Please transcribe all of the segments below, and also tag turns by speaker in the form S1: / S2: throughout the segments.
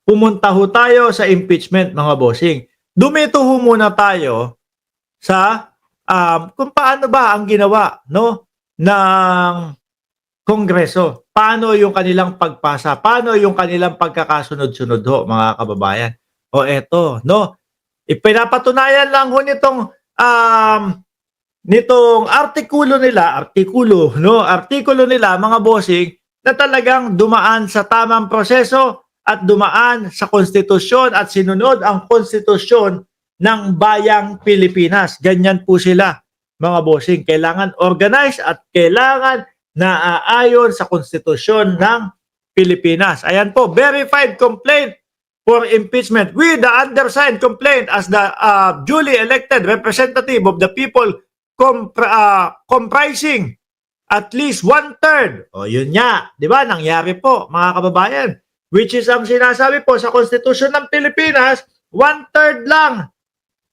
S1: pumunta ho tayo sa impeachment, mga bossing. Dumito ho muna tayo sa kung paano ba ang ginawa, no, ng Kongreso. Paano yung kanilang pagpasa? Paano yung kanilang pagkakasunod-sunod ho, mga kababayan? O eto, no? Ipinapatunayan lang ho nitong artikulo nila, mga bossing, na talagang dumaan sa tamang proseso at dumaan sa konstitusyon at sinunod ang konstitusyon ng bayang Pilipinas. Ganyan po sila, mga bossing. Kailangan organized at kailangan naaayon sa konstitusyon ng Pilipinas. Ayan po, verified complaint for impeachment with the undersigned complaint as the duly elected representative of the people comprising at least 1/3. O yun nga, di ba? Nangyari po, mga kababayan. Which is ang sinasabi po sa konstitusyon ng Pilipinas, 1/3 lang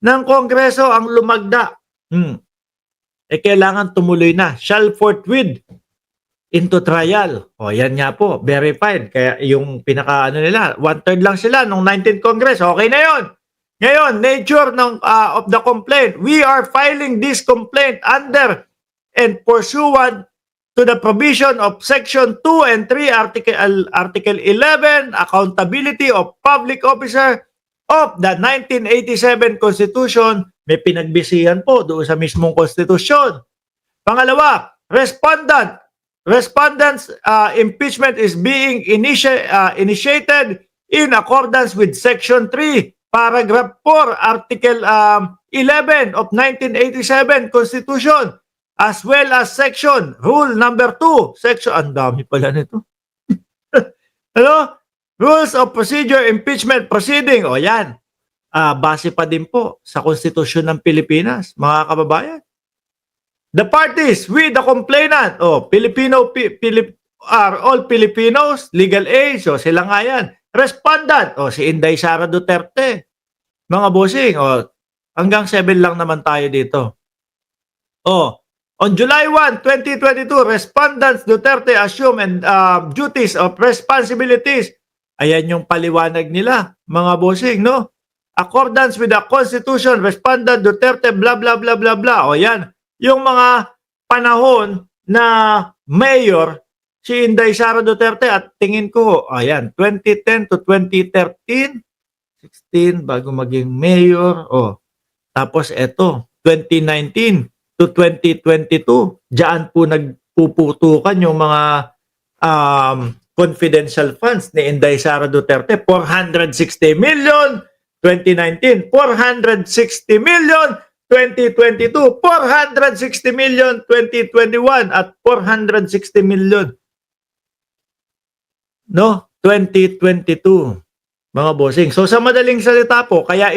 S1: ng Kongreso ang lumagda. Kailangan tumuloy na. Shall forthwith into trial. O yan nga po, verified. Kaya yung nila, 1/3 lang sila nung 19th Congress. Okay na yon. Ngayon, nature of the complaint. We are filing this complaint under and pursuant to the provision of Section 2 and 3, Article 11, Accountability of Public Officer of the 1987 Constitution. May pinagbisihan po doon sa mismong konstitusyon. Pangalawa, respondent's impeachment is being initiated in accordance with Section 3, Paragraph 4, Article 11 of 1987 Constitution, as well as Section, Rule number 2, Section, ang dami pala nito. Ano? Rules of Procedure Impeachment Proceeding. O yan. Base pa din po sa Konstitusyon ng Pilipinas, mga kababayan. The parties with the complainant, are all Filipinos, legal age, sila nga yan. Respondent, si Inday Sara Duterte. Mga bossing, hanggang 7 lang naman tayo dito. On July 1, 2022, respondents Duterte assume duties of responsibilities. Ayan yung paliwanag nila, mga bossing, no? Accordance with the Constitution, respondent Duterte, blah, blah, blah, blah, blah. O yan, yung mga panahon na mayor, si Inday Sara Duterte, at tingin ko, ayan, 2010 to 2013, 16 bago maging mayor, tapos eto, 2019 to 2022, diyan po nagpuputukan yung mga confidential funds ni Inday Sara Duterte, 460 million, 2019, 460 million, 2022, 460 million, 2021, at 460 million. No? 2022, mga bossing. So sa madaling salita po, kaya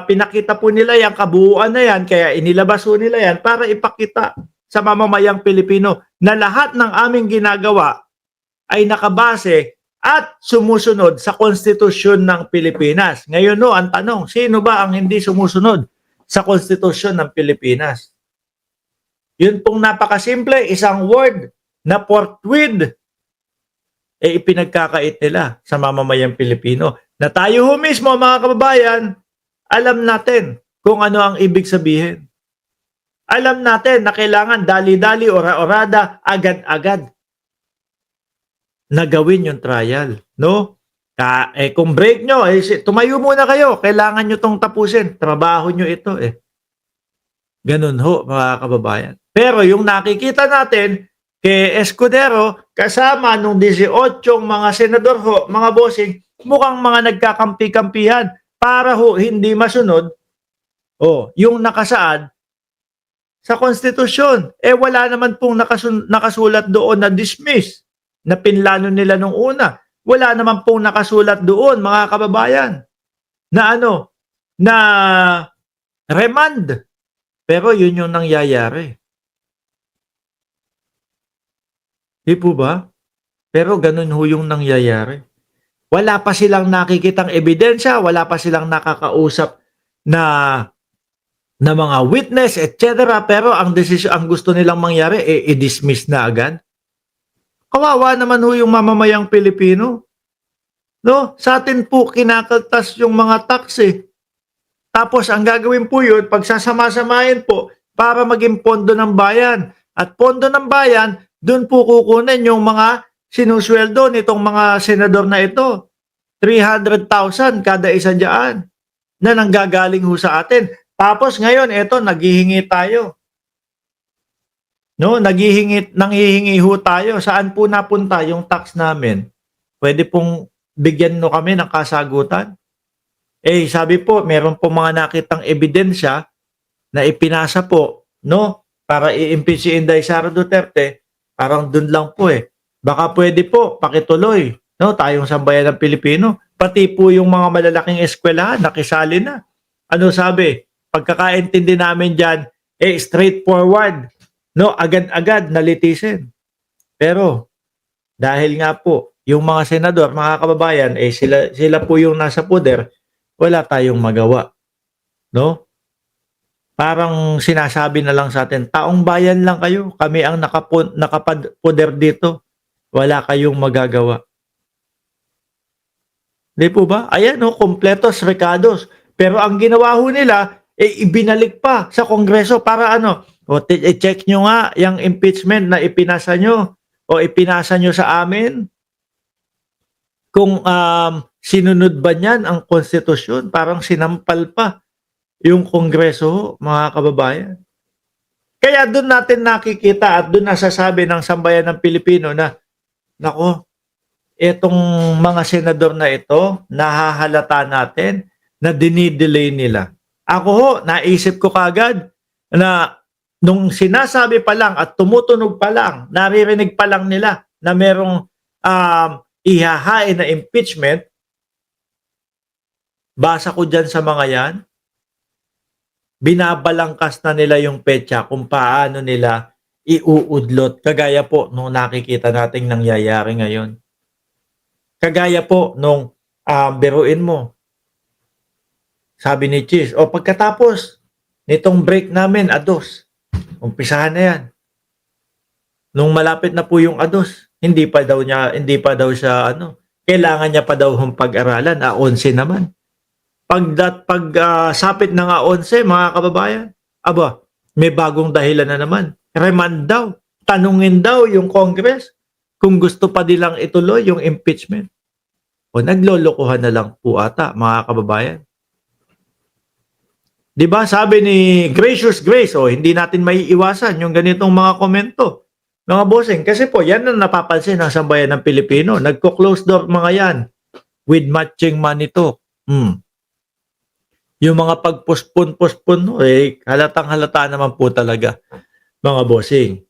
S1: pinakita po nila yung kabuuan na yan, kaya inilabas po nila yan para ipakita sa mamamayang Pilipino na lahat ng aming ginagawa ay nakabase at sumusunod sa konstitusyon ng Pilipinas. Ngayon no, ang tanong, sino ba ang hindi sumusunod sa konstitusyon ng Pilipinas? Yun pong napakasimple, isang word na forthwith, ipinagkakait nila sa mamamayang Pilipino. Na tayo ho mismo, mga kababayan, alam natin kung ano ang ibig sabihin. Alam natin na kailangan dali-dali, ora-orada, agad-agad na gawin yung trial. No? Kung break nyo, tumayo muna kayo. Kailangan nyo tong tapusin. Trabaho nyo ito. Ganun ho, mga kababayan. Pero yung nakikita natin, kay Escudero, kasama nung 18 mga senador ho, mga bossing, mukhang mga nagkakampi-kampihan para ho hindi masunod yung nakasaad sa konstitusyon. Wala naman pong nakasulat doon na dismiss, na pinlano nila nung una. Wala naman pong nakasulat doon, mga kababayan, na na remand. Pero yun yung nangyayari. Di po ba? Pero ganun ho yung nangyayari. Wala pa silang nakikitang ebidensya, wala pa silang nakakausap na mga witness, etc. Pero ang gusto nilang mangyari, i-dismiss na agad. Kawawa naman ho yung mamamayang Pilipino. No? Sa atin po kinakaltas yung mga tax eh. Tapos ang gagawin po yun, pagsasama-samahin po para maging pondo ng bayan. At pondo ng bayan, doon po kukunin yung mga sinusweldo nitong mga senador na ito. 300,000 kada isa dyan na nanggagaling ho sa atin. Tapos ngayon, eto, naghihingi tayo. No, nanghihingi ho tayo. Saan po napunta yung tax namin? Pwede pong bigyan no kami ng kasagutan. Eh, sabi po, meron po mga nakitang ebidensya na ipinasa po, no? Para i-impeach si Inday Sara Duterte, parang dun lang po eh. Baka pwede po, pakituloy, no? Tayong sambayan ng Pilipino. Pati po yung mga malalaking eskwelahan, nakisali na. Ano sabi? Pagkakaintindi namin dyan, eh, straightforward, no? Agad-agad nalitisin. Pero, dahil nga po, yung mga senador, mga kababayan, eh, sila po yung nasa poder, wala tayong magawa. No? Parang sinasabi na lang sa atin, taong bayan lang kayo, kami ang nakapoder dito, wala kayong magagawa. Di po ba? Ayan, no, kompletos recados. Pero ang ginawa ho nila, eh, ibinalik pa sa Kongreso para ano, o i-check nyo nga yung impeachment na ipinasa nyo o ipinasa nyo sa amin. Kung sinunod ba niyan ang konstitusyon, parang sinampal pa yung Kongreso, mga kababayan. Kaya doon natin nakikita at doon nasasabi ng sambayan ng Pilipino na, nako, itong mga senador na ito, nahahalata natin na dinidelay nila. Ako ho, naisip ko kagad na nung sinasabi pa lang at tumutunog pa lang, naririnig pa lang nila na merong ihahain na impeachment, basa ko dyan sa mga yan, binabalangkas na nila yung petsa kung paano nila iuudlot. Kagaya po nung nakikita nating nangyayari ngayon. Kagaya po nung biruin mo. Sabi ni Cheese, o pagkatapos nitong break namin, ados. Umpisahan na yan. Nung malapit na po yung ados, hindi pa daw siya kailangan niya pa daw pag-aralan, 11 naman. Sapit na nga 11, mga kababayan, aba, may bagong dahilan na naman. Remand daw. Tanungin daw yung Congress kung gusto pa nilang ituloy yung impeachment. O naglolokohan na lang po ata, mga kababayan. Diba sabi ni Gracious Grace, hindi natin maiiwasan yung ganitong mga komento. Mga bossing, kasi po yan ang napapansin ng sambayan ng Pilipino. Nagko-close door mga yan with matching money talk. Yung mga pag-postpone, halatang halata naman po talaga, mga bossing.